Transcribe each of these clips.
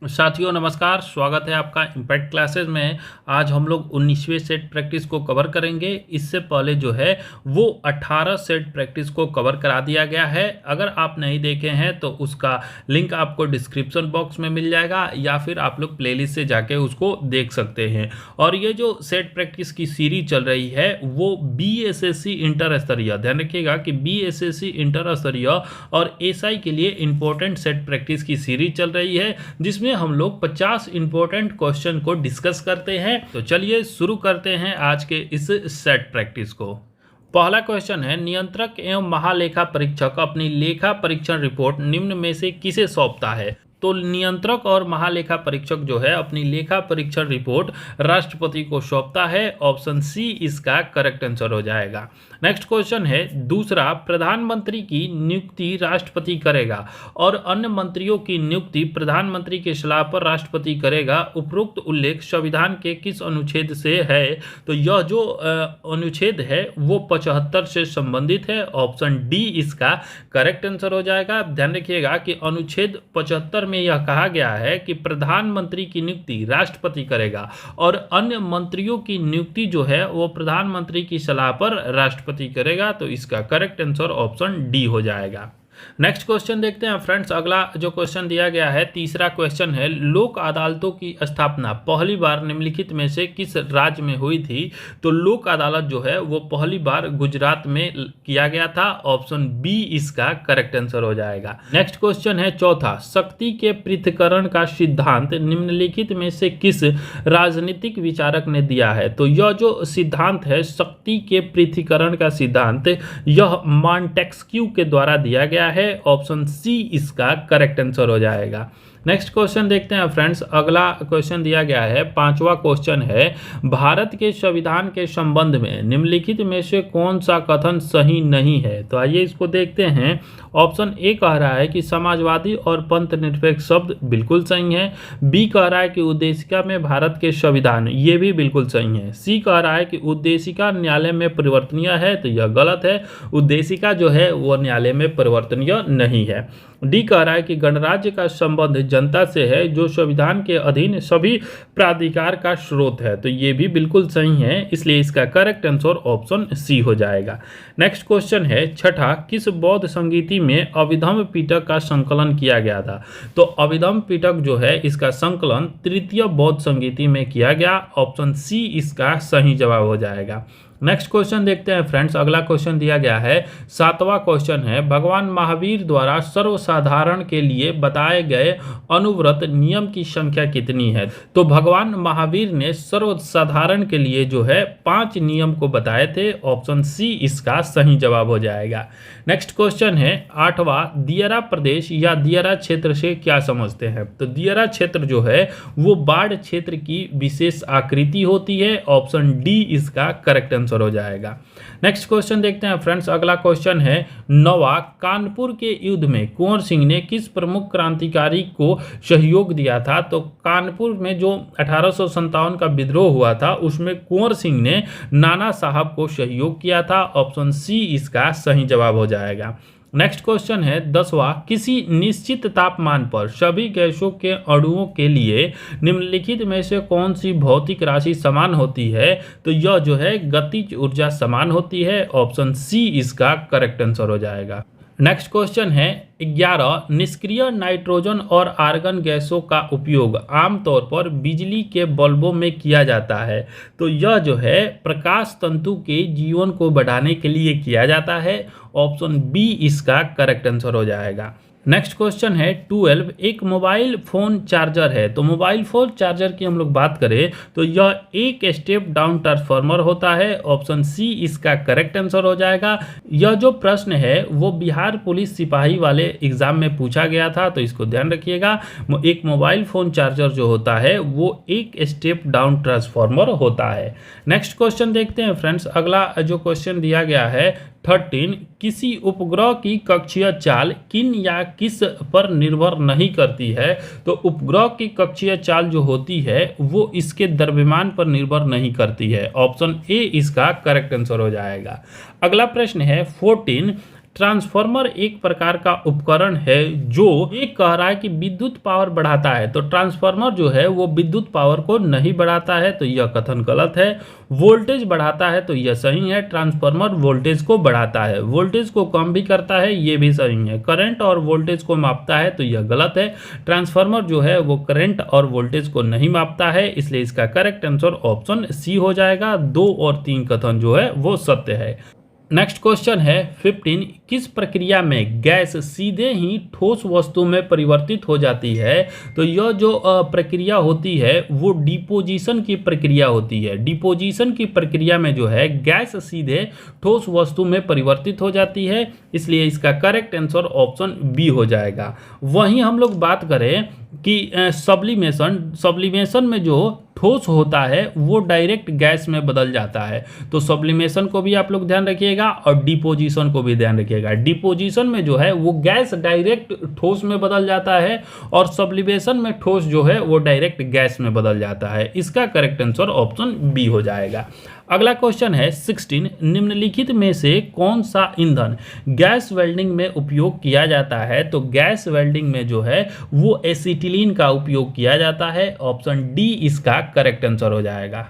साथियों नमस्कार, स्वागत है आपका इम्पैक्ट क्लासेस में। आज हम लोग 19वें सेट प्रैक्टिस को कवर करेंगे। इससे पहले जो है वो 18 सेट प्रैक्टिस को कवर करा दिया गया है। अगर आप नहीं देखे हैं तो उसका लिंक आपको डिस्क्रिप्शन बॉक्स में मिल जाएगा या फिर आप लोग प्लेलिस्ट से जाके उसको देख सकते हैं। और ये जो सेट प्रैक्टिस की सीरीज चल रही है वो BSSC इंटर स्तरीय, ध्यान रखिएगा कि BSSC इंटर स्तरीय और SI के लिए इंपॉर्टेंट सेट प्रैक्टिस की सीरीज चल रही है, जिसमें हम लोग 50 इंपॉर्टेंट क्वेश्चन को डिस्कस करते हैं। तो चलिए शुरू करते हैं आज के इस सेट प्रैक्टिस को। पहला क्वेश्चन है, नियंत्रक एवं महालेखा परीक्षक अपनी लेखा परीक्षण रिपोर्ट निम्न में से किसे सौंपता है? तो नियंत्रक और महालेखा परीक्षक जो है अपनी लेखा परीक्षण रिपोर्ट राष्ट्रपति को सौंपता है। ऑप्शन सी इसका करेक्ट आंसर हो जाएगा। नेक्स्ट क्वेश्चन है दूसरा, प्रधानमंत्री की नियुक्ति राष्ट्रपति करेगा और अन्य मंत्रियों की नियुक्ति प्रधानमंत्री के सलाह पर राष्ट्रपति करेगा। उपरोक्त उल्लेख संविधान के किस अनुच्छेद से है? तो यह जो अनुच्छेद है वो 75 से संबंधित है। ऑप्शन डी इसका करेक्ट आंसर हो जाएगा। ध्यान रखिएगा कि अनुच्छेद 75 में यह कहा गया है कि प्रधानमंत्री की नियुक्ति राष्ट्रपति करेगा और अन्य मंत्रियों की नियुक्ति जो है वो प्रधानमंत्री की सलाह पर राष्ट्रपति करेगा। तो इसका करेक्ट आंसर ऑप्शन डी हो जाएगा। नेक्स्ट क्वेश्चन देखते हैं फ्रेंड्स। अगला जो क्वेश्चन दिया गया है, तीसरा क्वेश्चन है, लोक अदालतों की स्थापना पहली बार निम्नलिखित में से किस राज्य में हुई थी? तो लोक अदालत जो है वो पहली बार गुजरात में किया गया था। ऑप्शन बी इसका करेक्ट आंसर हो जाएगा। नेक्स्ट क्वेश्चन है चौथा, शक्ति के पृथक्करण का सिद्धांत निम्नलिखित में से किस राजनीतिक विचारक ने दिया है? तो यह जो सिद्धांत है शक्ति के पृथक्करण का सिद्धांत, यह मॉन्टेस्क्यू के द्वारा दिया गया है। ऑप्शन सी इसका करेक्ट आंसर हो जाएगा। नेक्स्ट क्वेश्चन देखते हैं फ्रेंड्स। अगला क्वेश्चन दिया गया है, पांचवा क्वेश्चन है, भारत के संविधान के संबंध में निम्नलिखित में से कौन सा कथन सही नहीं है? तो आइए इसको देखते हैं। ऑप्शन ए कह रहा है कि समाजवादी और पंथ निरपेक्ष शब्द बिल्कुल सही है। बी कह रहा है कि उद्देशिका में भारत के संविधान, ये भी बिल्कुल सही है। सी कह रहा है कि उद्देशिका न्यायालय में परिवर्तनीय है, तो यह गलत है। उद्देशिका जो है वो न्यायालय में परिवर्तनीय नहीं है। डी कह रहा है कि गणराज्य का संबंध जनता से है जो संविधान के अधीन सभी प्राधिकार का स्रोत है, तो ये भी बिल्कुल सही है। इसलिए इसका करेक्ट आंसर ऑप्शन सी हो जाएगा। नेक्स्ट क्वेश्चन है छठा, किस बौद्ध संगीति में अभिधम्म पिटक का संकलन किया गया था? तो अभिधम्म पिटक जो है इसका संकलन तृतीय बौद्ध संगीति में किया गया। ऑप्शन सी इसका सही जवाब हो जाएगा। नेक्स्ट क्वेश्चन देखते हैं फ्रेंड्स। अगला क्वेश्चन दिया गया है, सातवां क्वेश्चन है, भगवान महावीर द्वारा सर्वसाधारण के लिए बताए गए अनुव्रत नियम की संख्या कितनी है? तो भगवान महावीर ने सर्वसाधारण के लिए जो है 5 नियम को बताए थे। ऑप्शन सी इसका सही जवाब हो जाएगा। नेक्स्ट क्वेश्चन है आठवां, दियरा प्रदेश या दियरा क्षेत्र से क्या समझते हैं? तो दियरा क्षेत्र जो है वो बाढ़ क्षेत्र की विशेष आकृति होती है। ऑप्शन डी इसका करेक्ट आंसर हो जाएगा। नेक्स्ट क्वेश्चन देखते हैं फ्रेंड्स। अगला क्वेश्चन है नौवां, कानपुर के युद्ध में कुंवर सिंह ने किस प्रमुख क्रांतिकारी को सहयोग दिया था? तो कानपुर में जो 1857 का विद्रोह हुआ था उसमें कुंवर सिंह ने नाना साहब को सहयोग किया था। ऑप्शन सी इसका सही जवाब हो जाएगा। नेक्स्ट क्वेश्चन है 10वां, किसी निश्चित तापमान पर सभी गैसों के अणुओं के लिए निम्नलिखित में से कौन सी भौतिक राशि समान होती है? तो यह जो है गतिज ऊर्जा समान होती है। ऑप्शन सी इसका करेक्ट आंसर हो जाएगा। नेक्स्ट क्वेश्चन है 11, निष्क्रिय नाइट्रोजन और आर्गन गैसों का उपयोग आमतौर पर बिजली के बल्बों में किया जाता है। तो यह जो है प्रकाश तंतु के जीवन को बढ़ाने के लिए किया जाता है। ऑप्शन बी इसका करेक्ट आंसर हो जाएगा। नेक्स्ट क्वेश्चन है 12, एक मोबाइल फ़ोन चार्जर है। तो मोबाइल फ़ोन चार्जर की हम लोग बात करें तो यह एक स्टेप डाउन ट्रांसफार्मर होता है। ऑप्शन सी इसका करेक्ट आंसर हो जाएगा। यह जो प्रश्न है वो बिहार पुलिस सिपाही वाले एग्जाम में पूछा गया था, तो इसको ध्यान रखिएगा। एक मोबाइल फ़ोन चार्जर जो होता है वो एक स्टेप डाउन ट्रांसफार्मर होता है। नेक्स्ट क्वेश्चन देखते हैं फ्रेंड्स। अगला जो क्वेश्चन दिया गया है 13, किसी उपग्रह की कक्षीय चाल किन या किस पर निर्भर नहीं करती है? तो उपग्रह की कक्षीय चाल जो होती है वो इसके द्रव्यमान पर निर्भर नहीं करती है। ऑप्शन ए इसका करेक्ट आंसर हो जाएगा। अगला प्रश्न है 14, ट्रांसफार्मर एक प्रकार का उपकरण है जो एक कह रहा है कि विद्युत पावर बढ़ाता है, तो ट्रांसफार्मर जो है वो विद्युत पावर को नहीं बढ़ाता है, तो यह कथन गलत है। वोल्टेज बढ़ाता है, तो यह सही है, ट्रांसफार्मर वोल्टेज को बढ़ाता है। वोल्टेज को कम भी करता है, ये भी सही है। करंट और वोल्टेज को मापता है, तो यह गलत है। ट्रांसफार्मर जो है वो करंट और वोल्टेज को नहीं मापता है, इसलिए इसका करेक्ट आंसर ऑप्शन सी हो जाएगा। 2 और 3 कथन जो है वो सत्य है। नेक्स्ट क्वेश्चन है 15, किस प्रक्रिया में गैस सीधे ही ठोस वस्तु में परिवर्तित हो जाती है? तो यह जो प्रक्रिया होती है वो डिपोजिशन की प्रक्रिया होती है। डिपोजिशन की प्रक्रिया में जो है गैस सीधे ठोस वस्तु में परिवर्तित हो जाती है, इसलिए इसका करेक्ट आंसर ऑप्शन बी हो जाएगा। वहीं हम लोग बात करें कि सब्लिमेशन में जो ठोस होता है वो डायरेक्ट गैस में बदल जाता है, तो सब्लिमेशन को भी आप लोग ध्यान रखिएगा और डिपोजिशन को भी ध्यान रखिएगा। डिपोजिशन में जो है वो गैस डायरेक्ट ठोस में बदल जाता है और सब्लिमेशन में ठोस जो है वो डायरेक्ट गैस में बदल जाता है। इसका करेक्ट आंसर ऑप्शन बी हो जाएगा। अगला क्वेश्चन है 16, निम्नलिखित में से कौन सा ईंधन गैस वेल्डिंग में उपयोग किया जाता है? तो गैस वेल्डिंग में जो है वो एसिटिलीन का उपयोग किया जाता है। ऑप्शन डी इसका करेक्ट आंसर हो जाएगा।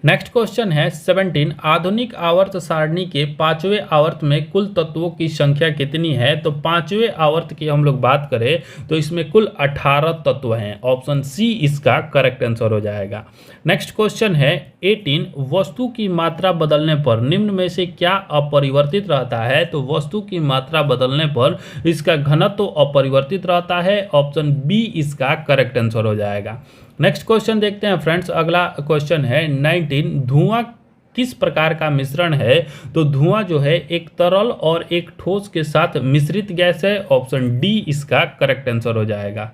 नेक्स्ट क्वेश्चन है 17, आधुनिक आवर्त सारणी के 5वें आवर्त में कुल तत्वों की संख्या कितनी है? तो 5वें आवर्त की हम लोग बात करें तो इसमें कुल 18 तत्व हैं। ऑप्शन सी इसका करेक्ट आंसर हो जाएगा। नेक्स्ट क्वेश्चन है 18, वस्तु की मात्रा बदलने पर निम्न में से क्या अपरिवर्तित रहता है? तो वस्तु की मात्रा बदलने पर इसका घनत्व अपरिवर्तित रहता है। ऑप्शन बी इसका करेक्ट आंसर हो जाएगा। नेक्स्ट क्वेश्चन देखते हैं फ्रेंड्स। अगला क्वेश्चन है 19, धुआं किस प्रकार का मिश्रण है? तो धुआं जो है एक तरल और एक ठोस के साथ मिश्रित गैस है। ऑप्शन डी इसका करेक्ट आंसर हो जाएगा।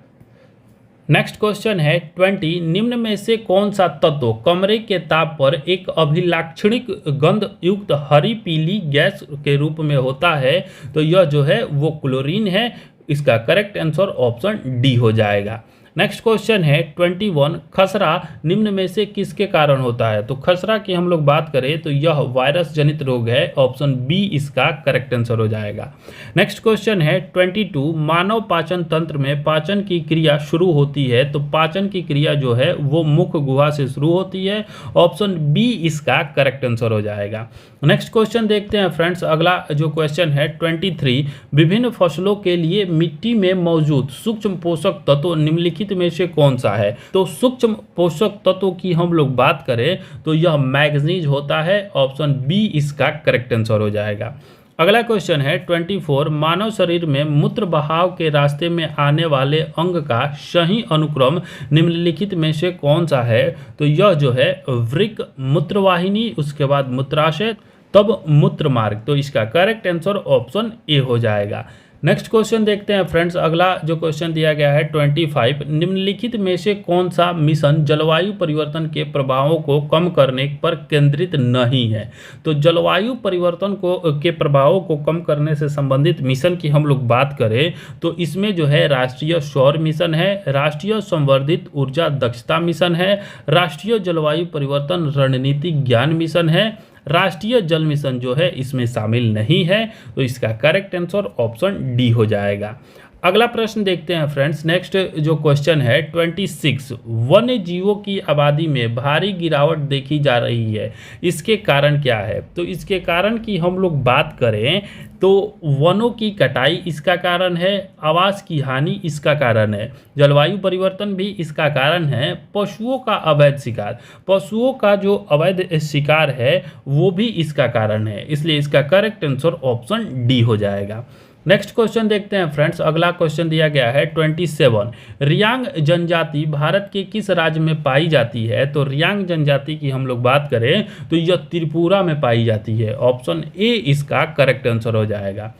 नेक्स्ट क्वेश्चन है 20, निम्न में से कौन सा तत्व कमरे के ताप पर एक अभिलाक्षणिक गंध युक्त हरी पीली गैस के रूप में होता है? तो यह जो है वो क्लोरीन है। इसका करेक्ट आंसर ऑप्शन डी हो जाएगा। नेक्स्ट क्वेश्चन है 21, खसरा निम्न में से किसके कारण होता है? तो खसरा की हम लोग बात करें तो यह वायरस जनित रोग है। ऑप्शन बी इसका करेक्ट आंसर हो जाएगा। नेक्स्ट क्वेश्चन है 22, मानव पाचन तंत्र में पाचन की क्रिया शुरू होती है, तो पाचन की क्रिया जो है वो मुख गुहा से शुरू होती है। ऑप्शन बी इसका करेक्ट आंसर हो जाएगा। नेक्स्ट क्वेश्चन देखते हैं फ्रेंड्स। अगला जो क्वेश्चन है 23, विभिन्न फसलों के लिए मिट्टी में मौजूद सूक्ष्म पोषक तत्व निम्नलिखित में से कौन सा है? तो सूक्ष्म पोषक तत्व की हम लोग बात करें तो यह मैग्नीज होता है। ऑप्शन बी इसका करेक्ट आंसर हो जाएगा। अगला क्वेश्चन है 24, मानव शरीर में मूत्र बहाव के रास्ते में आने वाले अंग का सही अनुक्रम निम्नलिखित में से कौन सा है? तो यह जो है वृक्क, मूत्रवाहिनी, उसके बाद मूत्राशय, तब मूत्र मार्ग। तो इसका करेक्ट आंसर ऑप्शन ए हो जाएगा। नेक्स्ट क्वेश्चन देखते हैं फ्रेंड्स। अगला जो क्वेश्चन दिया गया है 25, निम्नलिखित में से कौन सा मिशन जलवायु परिवर्तन के प्रभावों को कम करने पर केंद्रित नहीं है? तो जलवायु परिवर्तन के प्रभावों को कम करने से संबंधित मिशन की हम लोग बात करें तो इसमें जो है राष्ट्रीय सौर मिशन है, राष्ट्रीय संवर्धित ऊर्जा दक्षता मिशन है, राष्ट्रीय जलवायु परिवर्तन रणनीति ज्ञान मिशन है, राष्ट्रीय जल मिशन जो है इसमें शामिल नहीं है। तो इसका करेक्ट आंसर ऑप्शन डी हो जाएगा। अगला प्रश्न देखते हैं फ्रेंड्स। नेक्स्ट जो क्वेश्चन है 26, वन्य जीवों की आबादी में भारी गिरावट देखी जा रही है, इसके कारण क्या है? तो इसके कारण की हम लोग बात करें तो वनों की कटाई इसका कारण है, आवास की हानि इसका कारण है, जलवायु परिवर्तन भी इसका कारण है, पशुओं का अवैध शिकार, पशुओं का जो अवैध शिकार है वो भी इसका कारण है। इसलिए इसका करेक्ट आंसर ऑप्शन डी हो जाएगा। नेक्स्ट क्वेश्चन देखते हैं फ्रेंड्स। अगला क्वेश्चन दिया गया है 27, रियांग जनजाति भारत के किस राज्य में पाई जाती है? तो रियांग जनजाति की हम लोग बात करें तो यह त्रिपुरा में पाई जाती है। ऑप्शन ए इसका करेक्ट आंसर हो जाएगा।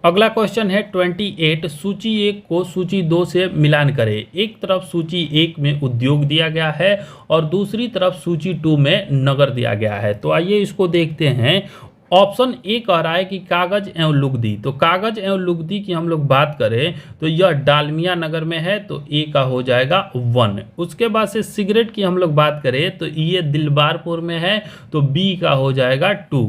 अगला क्वेश्चन है 28, सूची 1 को सूची 2 से मिलान करें। एक तरफ सूची 1 में उद्योग दिया गया है और दूसरी तरफ सूची 2 में नगर दिया गया है। तो आइए इसको देखते हैं। ऑप्शन ए कह रहा है कि कागज एवं लुगदी, तो कागज एवं लुगदी की हम लोग बात करें तो यह डालमिया नगर में है, तो ए का हो जाएगा 1। उसके बाद से सिगरेट की हम लोग बात करें तो ये दिलबारपुर में है, तो बी का हो जाएगा 2।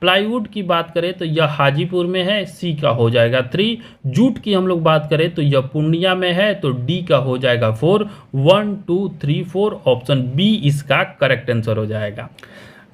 प्लाईवुड की बात करें तो यह हाजीपुर में है, सी का हो जाएगा 3। जूट की हम लोग बात करें तो यह पूर्णिया में है, तो डी का हो जाएगा 4। 1 2 3 4 ऑप्शन बी इसका करेक्ट आंसर हो जाएगा।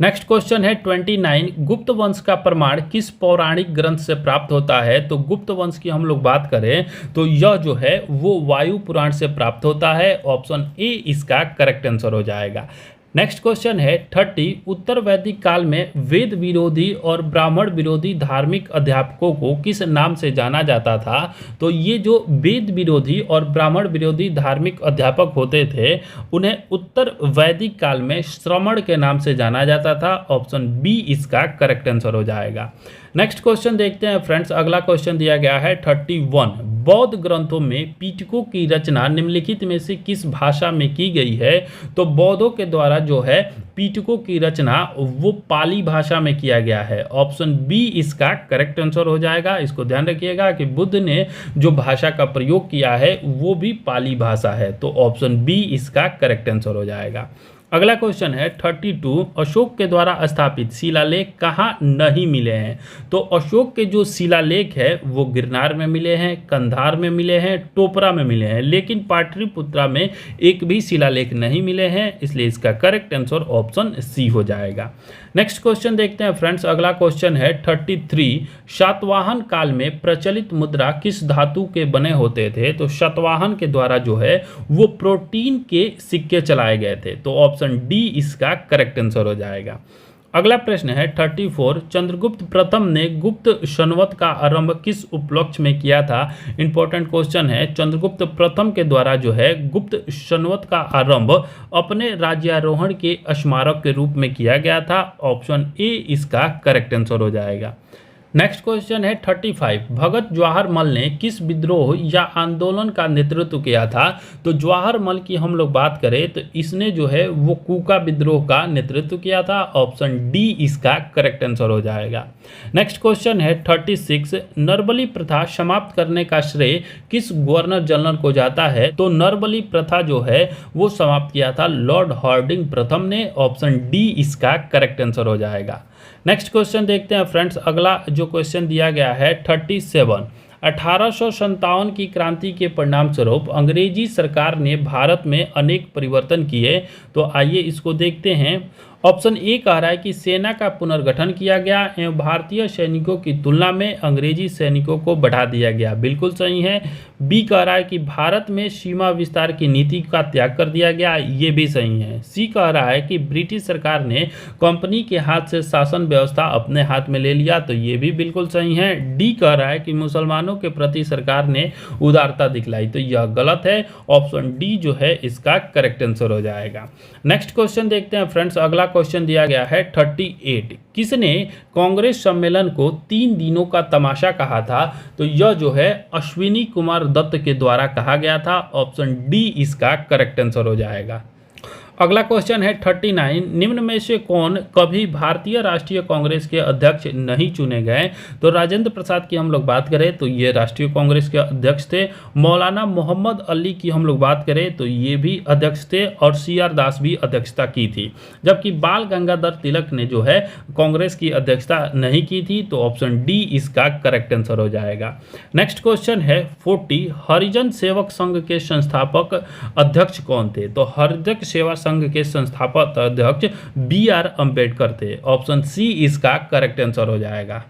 नेक्स्ट क्वेश्चन है 29, गुप्त वंश का प्रमाण किस पौराणिक ग्रंथ से प्राप्त होता है? तो गुप्त वंश की हम लोग बात करें तो यह जो है वो वायु पुराण से प्राप्त होता है, ऑप्शन ए इसका करेक्ट आंसर हो जाएगा। नेक्स्ट क्वेश्चन है 30, उत्तर वैदिक काल में वेद विरोधी और ब्राह्मण विरोधी धार्मिक अध्यापकों को किस नाम से जाना जाता था? तो ये जो वेद विरोधी और ब्राह्मण विरोधी धार्मिक अध्यापक होते थे उन्हें उत्तर वैदिक काल में श्रमण के नाम से जाना जाता था, ऑप्शन बी इसका करेक्ट आंसर हो जाएगा। नेक्स्ट क्वेश्चन देखते हैं फ्रेंड्स, अगला क्वेश्चन दिया गया है 31, बौद्ध ग्रंथों में पीटकों की रचना निम्नलिखित में से किस भाषा में की गई है? तो बौद्धों के द्वारा जो है पीटकों की रचना वो पाली भाषा में किया गया है, ऑप्शन बी इसका करेक्ट आंसर हो जाएगा। इसको ध्यान रखिएगा कि बुद्ध ने जो भाषा का प्रयोग किया है वो भी पाली भाषा है, तो ऑप्शन बी इसका करेक्ट आंसर हो जाएगा। अगला क्वेश्चन है 32, अशोक के द्वारा स्थापित शिलालेख कहाँ नहीं मिले हैं? तो अशोक के जो शिलालेख है वो गिरनार में मिले हैं, कंधार में मिले हैं, टोपरा में मिले हैं, लेकिन पाटलिपुत्रा में एक भी शिलालेख नहीं मिले हैं, इसलिए इसका करेक्ट आंसर ऑप्शन सी हो जाएगा। नेक्स्ट क्वेश्चन देखते हैं फ्रेंड्स, अगला क्वेश्चन है 33, सातवाहन काल में प्रचलित मुद्रा किस धातु के बने होते थे? तो सातवाहन के द्वारा जो है वो प्रोटीन के सिक्के चलाए गए थे, तो ऑप्शन डी इसका करेक्ट आंसर हो जाएगा। अगला प्रश्न है 34, चंद्रगुप्त प्रथम ने गुप्त संवत का आरंभ किस उपलक्ष्य में किया था? इंपॉर्टेंट क्वेश्चन है, चंद्रगुप्त प्रथम के द्वारा जो है गुप्त संवत का आरंभ अपने राज्यारोहण के स्मारक के रूप में किया गया था, ऑप्शन ए इसका करेक्ट आंसर हो जाएगा। नेक्स्ट क्वेश्चन है 35, भगत जवाहरमल ने किस विद्रोह या आंदोलन का नेतृत्व किया था? तो जवाहरमल की हम लोग बात करें तो इसने जो है वो कूका विद्रोह का नेतृत्व किया था, ऑप्शन डी इसका करेक्ट आंसर हो जाएगा। नेक्स्ट क्वेश्चन है 36, नरबली प्रथा समाप्त करने का श्रेय किस गवर्नर जनरल को जाता है? तो नरबली प्रथा जो है वो समाप्त किया था लॉर्ड हार्डिंग प्रथम ने, ऑप्शन डी इसका करेक्ट आंसर हो जाएगा। नेक्स्ट क्वेश्चन देखते हैं फ्रेंड्स, अगला जो क्वेश्चन दिया गया है 37, 1857 की क्रांति के परिणाम स्वरूप अंग्रेजी सरकार ने भारत में अनेक परिवर्तन किए, तो आइए इसको देखते हैं। ऑप्शन ए कह रहा है कि सेना का पुनर्गठन किया गया एवं भारतीय सैनिकों की तुलना में अंग्रेजी सैनिकों को बढ़ा दिया गया, बिल्कुल सही है। बी कह रहा है कि भारत में सीमा विस्तार की नीति का त्याग कर दिया गया, ये भी सही है। सी कह रहा है कि ब्रिटिश सरकार ने कंपनी के हाथ से शासन व्यवस्था अपने हाथ में ले लिया, तो ये भी बिल्कुल सही है। डी कह रहा है कि मुसलमानों के प्रति सरकार ने उदारता दिखलाई, तो यह गलत है, ऑप्शन डी जो है इसका करेक्ट आंसर हो जाएगा। नेक्स्ट क्वेश्चन देखते हैं फ्रेंड्स, अगला क्वेश्चन दिया गया है 38, किसने कांग्रेस सम्मेलन को 3 दिनों का तमाशा कहा था? तो यह जो है अश्विनी कुमार दत्त के द्वारा कहा गया था, ऑप्शन डी इसका करेक्ट आंसर हो जाएगा। अगला क्वेश्चन है 39, निम्न में से कौन कभी भारतीय राष्ट्रीय कांग्रेस के अध्यक्ष नहीं चुने गए? तो राजेंद्र प्रसाद की हम लोग बात करें तो ये राष्ट्रीय कांग्रेस के अध्यक्ष थे। मौलाना मोहम्मद अली की हम लोग बात करें तो ये भी अध्यक्ष थे, और CR दास भी अध्यक्षता की थी, जबकि बाल गंगाधर तिलक ने जो है कांग्रेस की अध्यक्षता नहीं की थी, तो ऑप्शन डी इसका करेक्ट आंसर हो जाएगा। नेक्स्ट क्वेश्चन है 40, हरिजन सेवक संघ के संस्थापक अध्यक्ष कौन थे? तो हरिजन सेवा संघ के संस्थापक अध्यक्ष BR अम्बेडकर थे, ऑप्शन सी इसका करेक्ट आंसर हो जाएगा।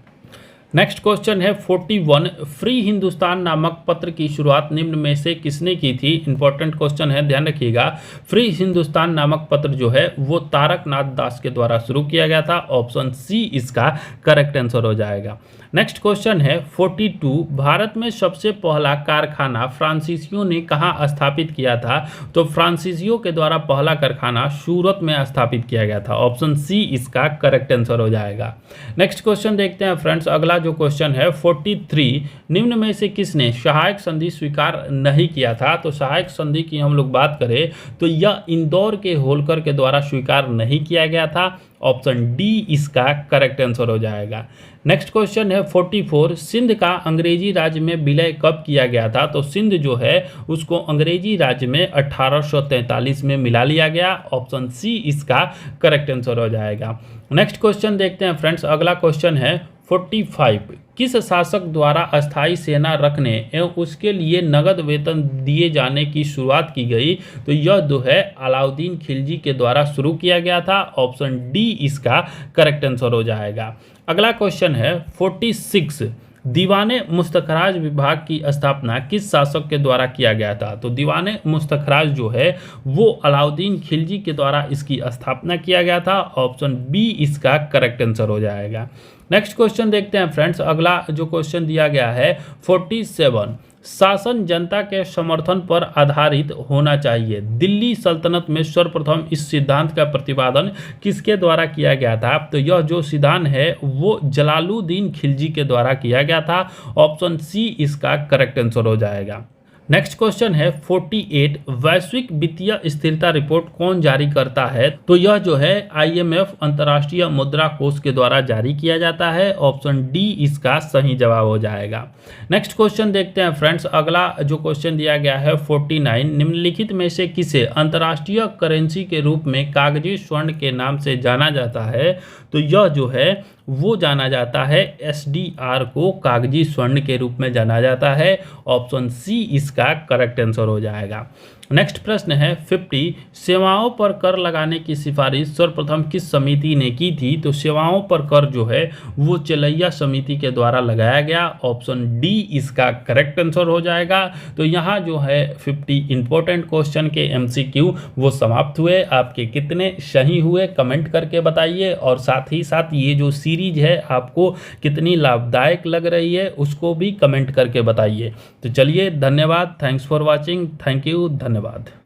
नेक्स्ट क्वेश्चन है 41, फ्री हिंदुस्तान नामक पत्र की शुरुआत निम्न में से किसने की थी? इंपॉर्टेंट क्वेश्चन है, ध्यान रखिएगा। फ्री हिंदुस्तान नामक पत्र जो है वो तारकनाथ दास के द्वारा शुरू किया गया था, ऑप्शन सी इसका करेक्ट आंसर हो जाएगा। नेक्स्ट क्वेश्चन है 42, भारत में सबसे पहला कारखाना फ्रांसीसियों ने कहाँ स्थापित किया था? तो फ्रांसीसियों के द्वारा पहला कारखाना सूरत में स्थापित किया गया था, ऑप्शन सी इसका करेक्ट आंसर हो जाएगा। नेक्स्ट क्वेश्चन देखते हैं फ्रेंड्स, अगला जो क्वेश्चन है 43, निम्न में से किसने सहायक संधि स्वीकार नहीं किया था? तो सहायक संधि की हम लोग बात करें तो यह इंदौर के होलकर के द्वारा स्वीकार नहीं किया गया था, ऑप्शन डी इसका करेक्ट आंसर हो जाएगा। नेक्स्ट क्वेश्चन है 44, सिंध का अंग्रेजी राज्य में विलय कब किया गया था? तो सिंध जो है उसको अंग्रेजी राज्य में 1843 में मिला लिया गया, ऑप्शन सी इसका करेक्ट आंसर हो जाएगा। नेक्स्ट क्वेश्चन देखते हैं फ्रेंड्स, अगला क्वेश्चन है 45, किस शासक द्वारा अस्थायी सेना रखने एवं उसके लिए नगद वेतन दिए जाने की शुरुआत की गई? तो यह जो है अलाउद्दीन खिलजी के द्वारा शुरू किया गया था, ऑप्शन डी इसका करेक्ट आंसर हो जाएगा। अगला क्वेश्चन है 46, दीवाने मुस्तखराज विभाग की स्थापना किस शासक के द्वारा किया गया था? तो दीवाने मुस्तखराज जो है वो अलाउद्दीन खिलजी के द्वारा इसकी स्थापना किया गया था, ऑप्शन बी इसका करेक्ट आंसर हो जाएगा। नेक्स्ट क्वेश्चन देखते हैं फ्रेंड्स, अगला जो क्वेश्चन दिया गया है 47, शासन जनता के समर्थन पर आधारित होना चाहिए, दिल्ली सल्तनत में सर्वप्रथम इस सिद्धांत का प्रतिपादन किसके द्वारा किया गया था? तो यह जो सिद्धांत है वो जलालुद्दीन खिलजी के द्वारा किया गया था, ऑप्शन सी इसका करेक्ट आंसर हो जाएगा। नेक्स्ट क्वेश्चन है 48, वैश्विक वित्तीय स्थिरता रिपोर्ट कौन जारी करता है? तो यह जो है IMF अंतर्राष्ट्रीय मुद्रा कोष के द्वारा जारी किया जाता है, ऑप्शन डी इसका सही जवाब हो जाएगा। नेक्स्ट क्वेश्चन देखते हैं फ्रेंड्स, अगला जो क्वेश्चन दिया गया है 49, निम्नलिखित में से किसे अंतर्राष्ट्रीय करेंसी के रूप में कागजी स्वर्ण के नाम से जाना जाता है? तो यह जो है वो जाना जाता है SDR को कागजी स्वर्ण के रूप में जाना जाता है, ऑप्शन सी इसका करेक्ट आंसर हो जाएगा। नेक्स्ट प्रश्न है 50, सेवाओं पर कर लगाने की सिफारिश सर्वप्रथम किस समिति ने की थी? तो सेवाओं पर कर जो है वो चलैया समिति के द्वारा लगाया गया, ऑप्शन डी इसका करेक्ट आंसर हो जाएगा। तो यहाँ जो है 50 इंपॉर्टेंट क्वेश्चन के MCQ वो समाप्त हुए। आपके कितने सही हुए कमेंट करके बताइए, और साथ ही साथ ये जो सीरीज है आपको कितनी लाभदायक लग रही है उसको भी कमेंट करके बताइए। तो चलिए, धन्यवाद, thanks for watching, thank you, धन्यवाद।